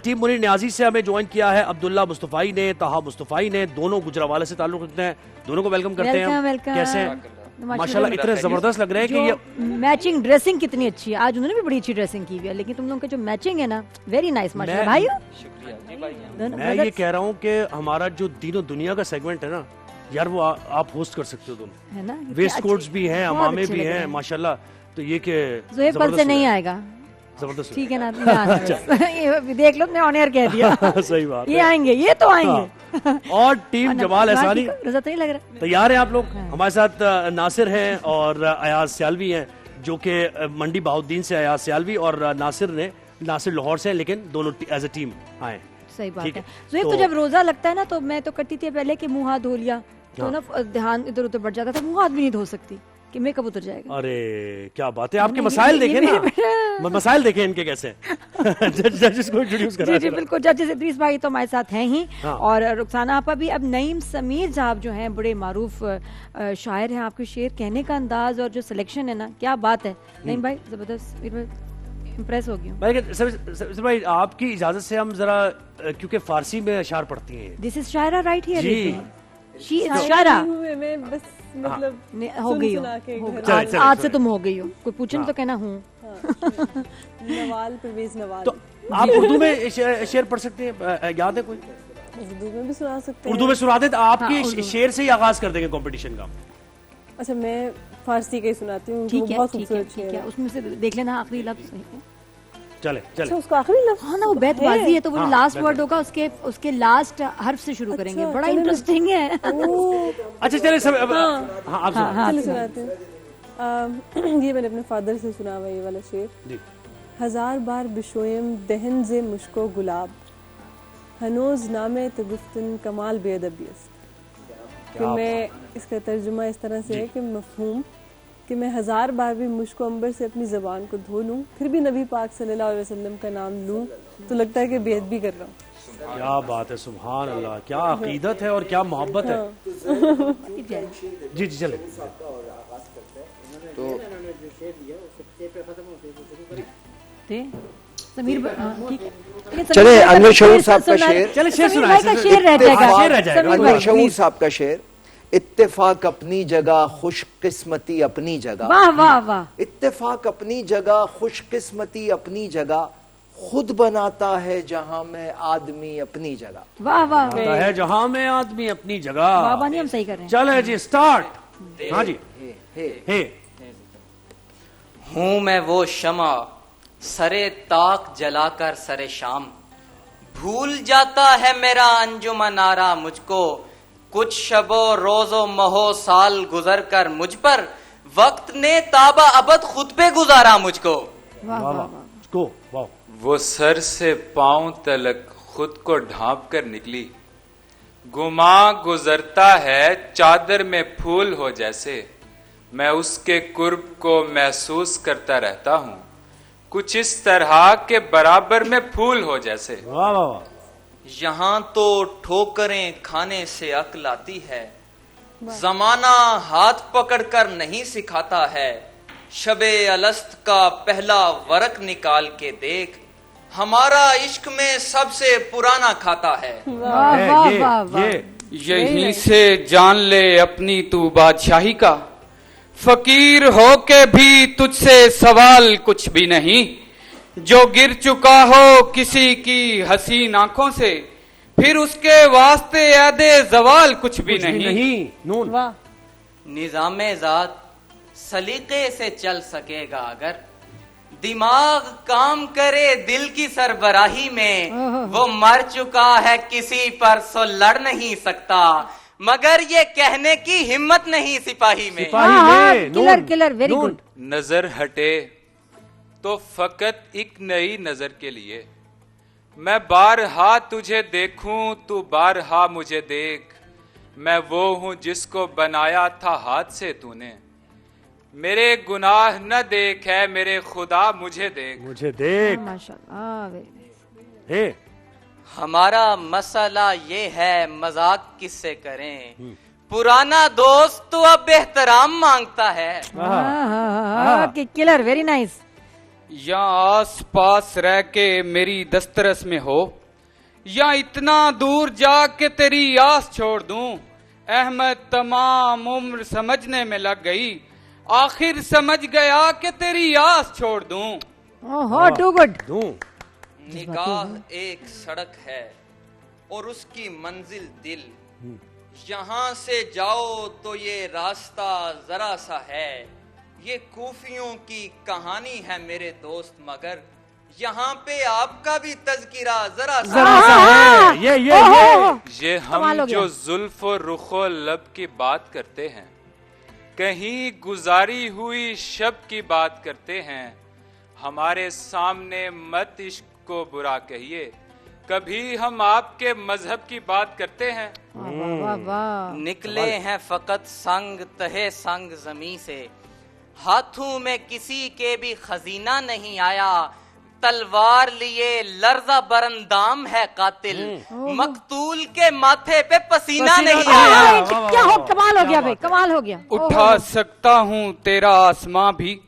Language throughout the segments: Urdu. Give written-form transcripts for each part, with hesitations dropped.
ٹیم منیر نیازی سے ہمیں جوائن کیا ہے عبداللہ مصطفی نے, طہا مصطفی نے, دونوں گجرانوالہ سے تعلق رکھتے ہیں. دونوں کو ویلکم کرتے ہیں. کیسے ہیں ماشاءاللہ, اتنے زبردست لگ رہے ہیں کہ یہ میچنگ ڈریسنگ کتنی اچھی ہے. آج انہوں نے بھی بڑی اچھی ڈریسنگ کی ہوئی ہے, لیکن تم لوگوں کا جو میچنگ ہے نا ویری نائس ماشاءاللہ بھائی. میں یہ کہہ رہا ہوں کہ ہمارا جو دین و دنیا کا سیگمنٹ ہے نا یار, وہ آپ ہوسٹ کر سکتے ہو تم. ہے نا, ویسٹ کوٹس بھی ہیں, امامے بھی ہیں ماشاءاللہ. تو یہ کہ زہیب پل سے نہیں آئے گا, زبردست, ٹھیک ہے نا. دیکھ لو, میں آن ایئر کہہ دیا. صحیح بات, یہ آئیں گے, یہ تو آئیں گے. اور ٹیم جمال احسانی رضا تو نہیں لگ رہا تیار ہیں آپ لوگ. ہمارے ساتھ ناصر ہیں اور ایاز سیالوی ہیں, جو کہ منڈی بہاؤالدین سے ایاز سیالوی اور ناصر لاہور سے ہیں, لیکن دونوں ایز اے ٹیم آئے. صحیح بات ہے. زہیب تو جب روزہ لگتا ہے نا تو میں تو کرتی تھی پہلے کہ منہ ہاتھ دھو لیا, تو نا دھیان ادھر ادھر بڑھ جاتا تھا, منہ ہاتھ بھی نہیں دھو سکتی کہ میک اپ اتر جائے گا. ارے کیا بات ہے, آپ کے مسائل دیکھیں نا, مسائل دیکھیں ان کے کیسے. ججز کو انٹروڈیوس کرا. جی بالکل, ججز ادریس بھائی تو ہمارے ساتھ ہیں ہی, اور رخسانہ آپا بھی. اب نعیم سمیر صاحب جو ہیں بڑے معروف شاعر ہیں, آپ کے شعر کہنے کا انداز اور جو سلیکشن ہے نا, کیا بات ہے. نعیم بھائی زبردست, امپریس ہو گئی ہوں. سر بھائی آپ کی اجازت سے ہم ذرا, کیونکہ فارسی میں اشعار پڑھتی ہیں. دس از شاعرہ رائٹ ہیئر. جی شاعرہ میں بس مطلب ہو گئی ہو, آج سے تم ہو گئی ہو, کوئی پوچھے تو کہنا ہوں. نوال پرویز نوال. تو آپ اردو میں شعر پڑھ سکتے ہیں, یاد ہے کوئی؟ اردو میں بھی سنا سکتے ہیں. اردو میں سنا دیں تو آپ کے شعر سے ہی آغاز کر دیں گے کمپٹیشن کا. اچھا میں فارسی کا ہی سناتی ہوں. ٹھیک ہے بہت ٹھیک ہے خوبصورت ٹھیک ہے, اس میں سے دیکھ لینا آخری لفظ. چلے چلے, اس کا آخری لفظ, ہاں نا وہ بیت بازی ہے, تو وہ لاسٹ ورڈ ہوگا, اس کے لاسٹ حرف سے شروع کریں گے. بڑا انٹرسٹنگ ہے. اچھا چلے سب. ہاں آپ سناتے ہیں. یہ میں نے اپنے فادر سے سنا ہوا یہ والا شعر. ہزار بار بشویم دہن ز مشکو گلاب, ہنوز نامے تو گفتن کمال بے ادبی است. کہ میں اس کا ترجمہ اس طرح سے ہے کہ مفہوم کہ میں ہزار بار بھی مشک و عنبر سے اپنی زبان کو دھو لوں, پھر بھی نبی پاک صلی اللہ علیہ وسلم کا نام لوں تو لگتا ہے کہ بے ادبی کر رہا ہوں. کیا بات ہے, سبحان اللہ, کیا عقیدت ہے اور کیا محبت ہے. جی جی چلے. تو چلے انور شعور صاحب کا شعر, چلے شعر انور شعور صاحب کا شعر. اتفاق اپنی جگہ خوش قسمتی اپنی جگہ, واہ واہ واہ. اتفاق اپنی جگہ خوش قسمتی اپنی جگہ, خود بناتا ہے جہاں میں آدمی اپنی جگہ. واہ واہ ہے جہاں میں آدمی اپنی جگہ. بابا نہیں, ہم صحیح کر رہے ہیں. چلے جی سٹارٹ. ہاں جی. ہوں میں وہ شمع سرے طاق جلا کر سرے شام, بھول جاتا ہے میرا انجمن آرا مجھ کو, کچھ شب و روز و مہو سال گزر کر مجھ پر, وقت نے تابہ ابد خود پہ گزارا مجھ کو. وہ سر سے پاؤں تلک خود کو ڈھانپ کر نکلی, گماں گزرتا ہے چادر میں پھول ہو جیسے, میں اس کے قرب کو محسوس کرتا رہتا ہوں, کچھ اس طرح کے برابر میں پھول ہو جیسے. یہاں تو ٹھوکریں کھانے سے عقل آتی ہے, زمانہ ہاتھ پکڑ کر نہیں سکھاتا ہے, شب الست کا پہلا ورق نکال کے دیکھ, ہمارا عشق میں سب سے پرانا کھاتا ہے. یہیں سے جان لے اپنی تو بادشاہی کا, فقیر ہو کے بھی تجھ سے سوال کچھ بھی نہیں, جو گر چکا ہو کسی کی حسین آنکھوں سے, پھر اس کے واسطے عہد زوال کچھ بھی نہیں. نظام ذات سلیقے سے چل سکے گا اگر دماغ کام کرے دل کی سربراہی میں, وہ مر چکا ہے کسی پر سو لڑ نہیں سکتا, مگر یہ کہنے کی ہمت نہیں سپاہی میں. Colour very good. نظر ہٹے تو فقط ایک نئی نظر کے لیے, میں بارہا تجھے دیکھوں تو بارہا مجھے دیکھ, میں وہ ہوں جس کو بنایا تھا ہاتھ سے تو نے, میرے گناہ نہ دیکھ ہے میرے خدا مجھے دیکھ. مجھے دیکھ. ہمارا مسئلہ یہ ہے مذاق کس سے کریں, پرانا دوست تو اب احترام مانگتا ہے. Colour very nice. یا آس پاس رہ کے میری دسترس میں ہو، یا اتنا دور جا کے تیری آس چھوڑ دوں، احمد تمام عمر سمجھنے میں لگ گئی، آخر سمجھ گیا کہ تیری آس چھوڑ دوں۔ Too good. نگاہ ایک سڑک ہے اور اس کی منزل دل، یہاں سے جاؤ تو یہ راستہ ذرا سا ہے، یہ کوفیوں کی کہانی ہے میرے دوست، مگر یہاں پہ آپ کا بھی تذکرہ ذرا سا ہے۔ یہ ہم جو زلف و رخ و لب کی بات کرتے ہیں، کہیں گزاری ہوئی شب کی بات کرتے ہیں، ہمارے سامنے مت عشق کو برا کہیے، کبھی ہم آپ کے مذہب کی بات کرتے ہیں۔ نکلے ہیں فقط سنگ تہے سنگ زمیں سے، ہاتھوں میں کسی کے بھی خزینہ نہیں آیا، تلوار لیے لرزہ برندام ہے قاتل، مقتول کے ماتھے پہ پسینہ نہیں آیا۔ کیا ہو، کمال ہو گیا بھائی، کمال ہو گیا۔ اٹھا سکتا ہوں تیرا آسماں بھی،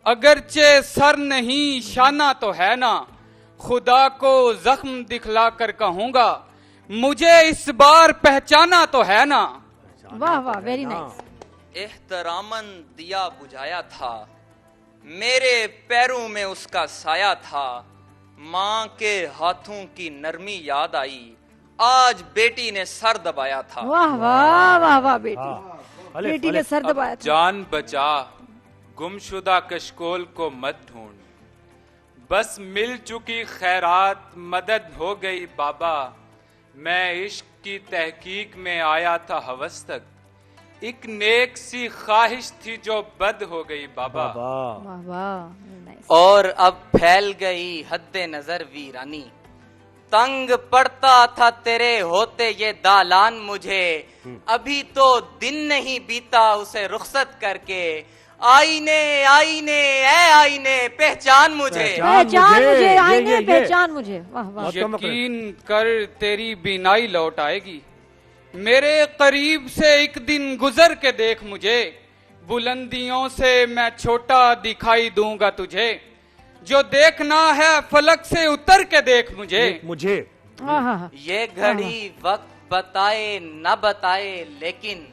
اگرچہ سر نہیں شانہ تو ہے نا، خدا کو زخم دکھلا کر کہوں گا، مجھے اس بار پہچانا تو ہے نا۔ واہ واہ، ویری نائس۔ احتراماً دیا بجھایا تھا، میرے پیروں میں اس کا سایہ تھا، ماں کے ہاتھوں کی نرمی یاد آئی، آج بیٹی نے سر دبایا تھا۔ واہ واہ واہ واہ، بیٹی نے سر دبایا تھا۔ جان بچا، گمشدہ کشکول کو مت ڈھونڈ، بس مل چکی خیرات مدد ہو گئی بابا، میں عشق کی تحقیق میں آیا تھا ہوس تک، ایک نیک سی خواہش تھی جو بد ہو گئی بابا۔ واہ واہ، اور اب پھیل گئی حد نظر ویرانی، تنگ پڑتا تھا تیرے ہوتے یہ دالان مجھے، ابھی تو دن نہیں بیتا اسے رخصت کر کے، آئینے آئینے اے آئینے پہچان مجھے، پہچان مجھے، آئینے پہچان مجھے۔ واہ واہ، یقین کر تیری بینائی لوٹ آئے گی، میرے قریب سے ایک دن گزر کے دیکھ مجھے، بلندیوں سے میں چھوٹا دکھائی دوں گا تجھے، جو دیکھنا ہے فلک سے اتر کے دیکھ مجھے۔ یہ گھڑی وقت بتائے نہ بتائے لیکن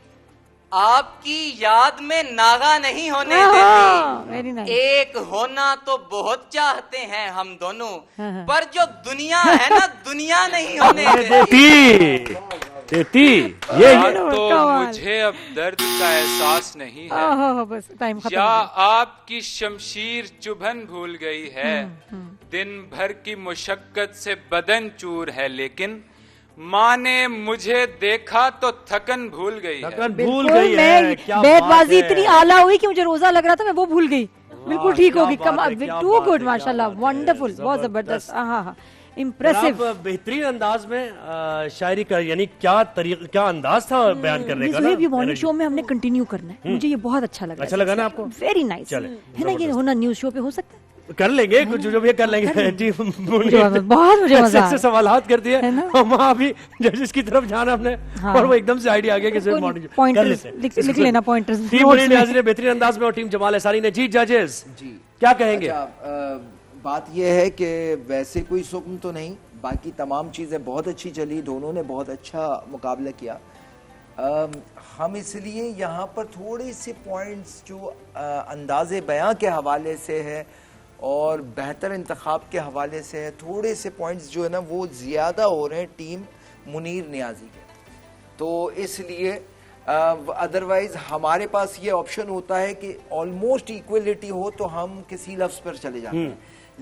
آپ کی یاد میں ناغا نہیں ہونے دیتی، ایک ہونا تو بہت چاہتے ہیں ہم دونوں، پر جو دنیا ہے نا دنیا نہیں ہونے دیتی۔ تو مجھے اب درد کا احساس نہیں ہے، یا آپ کی شمشیر چبھن بھول گئی ہے، دن بھر کی مشقت سے بدن چور ہے، لیکن ماں نے مجھے دیکھا تو تھکن بھول گئی ہے۔ بیت بازی اتنی اعلیٰ ہوئی کہ مجھے روزہ لگ رہا تھا، میں وہ بھول گئی، بالکل ٹھیک ہوگی۔ ٹو گڈ، ماشاء اللہ، ونڈرفل، بہت زبردست، امپریسو۔ بہترین انداز میں شاعری کا، یعنی کیا طریقہ، کیا انداز تھا بیان کرنے کا۔ یہ مارننگ شو میں ہم نے کنٹینیو کرنا ہے، مجھے یہ بہت اچھا لگا۔ اچھا لگا نا آپ کو؟ ویری نائس ہے نا، یہ ہونا نیوز شو پہ ہو سکتا ہے، کر لیں گے جو بھی کر لیں گے جی۔ بہت مجھے مزہ آیا، سوالات کرتی ہے وہاں بھی ججز کی طرف جانا اپنے، اور وہ ایک دم سے آئیڈیا آ گیا کہ پوائنٹرز لکھ لینا، پوائنٹرز۔ ٹیم منیر نیازی نے بہترین انداز میں اور ٹیم جمال احسانی نے، جی ججز کیا کہیں گے؟ بات یہ ہے کہ ویسے کوئی سکم تو نہیں، باقی تمام چیزیں بہت اچھی چلی، دونوں نے بہت اچھا مقابلہ کیا۔ ہم اس لیے یہاں پر تھوڑے سے پوائنٹس جو انداز بیاں کے حوالے سے ہے اور بہتر انتخاب کے حوالے سے ہے، تھوڑے سے پوائنٹس جو ہے نا وہ زیادہ ہو رہے ہیں ٹیم منیر نیازی کے، تو اس لیے ادروائز ہمارے پاس یہ آپشن ہوتا ہے کہ آلموسٹ ایکویلٹی ہو تو ہم کسی لفظ پر چلے جاتے ہیں،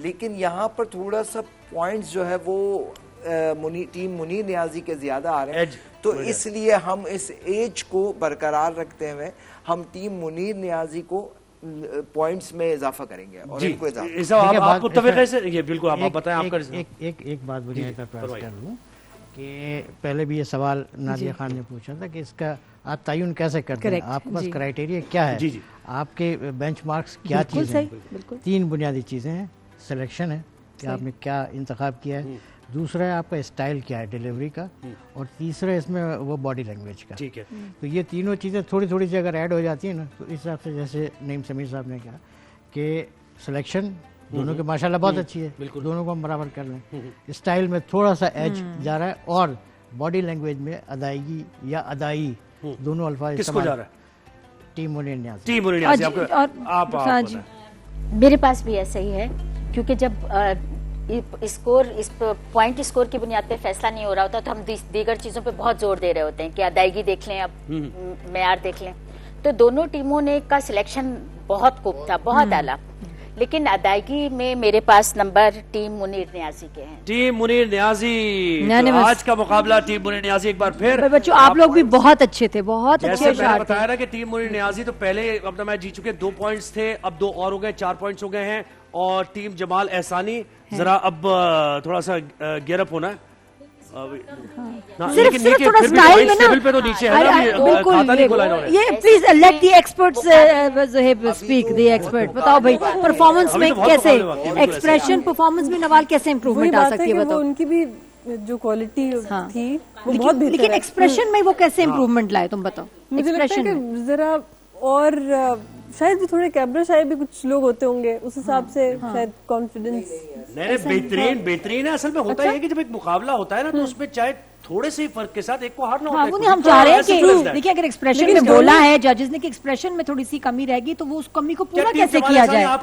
لیکن یہاں پر تھوڑا سا پوائنٹس جو ہے وہ ٹیم منیر نیازی کے زیادہ آ رہے ہیں، تو اس لیے ہم اس ایج کو برقرار رکھتے ہوئے ہم ٹیم منیر نیازی کو پوائنٹس میں اضافہ کریں گے اور ان کو اضافہ۔ آپ متفق ہیں یہ؟ بالکل، آپ بتائیں آپ کا۔ ایک بات مجھے کر لوں کہ پہلے بھی یہ سوال نادیہ خان نے پوچھا تھا کہ اس کا آپ تعین کیسے کرتے ہیں، آپ کے پاس کرائیٹیریا کیا ہے، آپ کے بینچ مارکس کیا چیزیں ہیں؟ 3 بنیادی چیزیں ہیں، سلیکشن ہے کہ آپ نے کیا انتخاب کیا ہے، دوسرا ہے آپ کا اسٹائل کیا ہے ڈیلیوری کا، اور تیسرا اس میں وہ باڈی لینگویج کا۔ ٹھیک ہے، تو یہ تینوں چیزیں تھوڑی سی اگر ایڈ ہو جاتی ہیں نا، تو اس حساب سے جیسے نعیم سمیر صاحب نے کہا کہ سلیکشن دونوں کے ماشاءاللہ بہت اچھی ہے, دونوں کو ہم برابر کر لیں. اسٹائل میں تھوڑا سا ایج جا رہا ہے, اور باڈی لینگویج میں ادائیگی یا ادائی دونوں الفاظ کس کو جا رہا ہے؟ ٹیم منیر نیازی. ٹیم منیر نیازی. آپ میرے پاس بھی ایسا ہی ہے, کیونکہ جب اسکور اس پوائنٹ اسکور کی بنیاد پہ فیصلہ نہیں ہو رہا ہوتا تو ہم دیگر چیزوں پہ بہت زور دے رہے ہوتے ہیں کہ ادائیگی دیکھ لیں, اب معیار دیکھ لیں. تو دونوں ٹیموں نے کا سلیکشن بہت خوب تھا, بہت اعلیٰ, لیکن ادائیگی میں میرے پاس نمبر ٹیم منیر نیازی کے ہیں. ٹیم منیر نیازی. آج کا مقابلہ ٹیم منیر نیازی. ایک بار پھر بچوں آپ لوگ بھی بہت اچھے تھے, بہت اچھے جیسے میں نے بتایا نا کہ ٹیم منیر نیازی تو پہلے اپنا میچ جیت چکے, 2 پوائنٹس تھے, اب 2 اور ہو گئے, 4 پوائنٹس ہو گئے ہیں. اور ٹیم جمال احسانی ذرا اب تھوڑا سا گیئر اپ ہونا ہے, صرف تھوڑا سٹائل میں نا. پہ تو نیچے ہے نا, کھاتا نہیں کھولا انہوں نے. یہ please let the experts Zohaib speak. The expert بتاؤ بھائی پرفارمنس میں کیسے ایکسپریشن پرفارمنس میں نوال کیسے امپروومنٹ آ سکتی ہے, بتاؤ. ان کی بھی جو کوالٹی تھی وہ بہت بہتر ہے, لیکن ایکسپریشن میں وہ کیسے امپروومنٹ لائے, تم بتاؤ. مجھے لگتا ہے کہ ذرا اور شاید بھی تھوڑے کیمرہ شاید بھی کچھ لوگ ہوتے ہوں گے, اس حساب سے شاید کانفیڈنس. نہیں بہترین ہے. اصل میں ہوتا ہے کہ جب ایک مقابلہ ہوتا ہے نا تو اس میں چاہے تھوڑے سے فرق کے ساتھ ایک کو ہارنا ہوتا ہے. وہ نہیں, ہم چاہ رہے ہیں کہ دیکھیں اگر ایکسپریشن میں بولا ہے ججز نے کہ ایکسپریشن میں تھوڑی سی کمی رہ گئی تو وہ اس کمی کو پورا کیسے کیا جائے.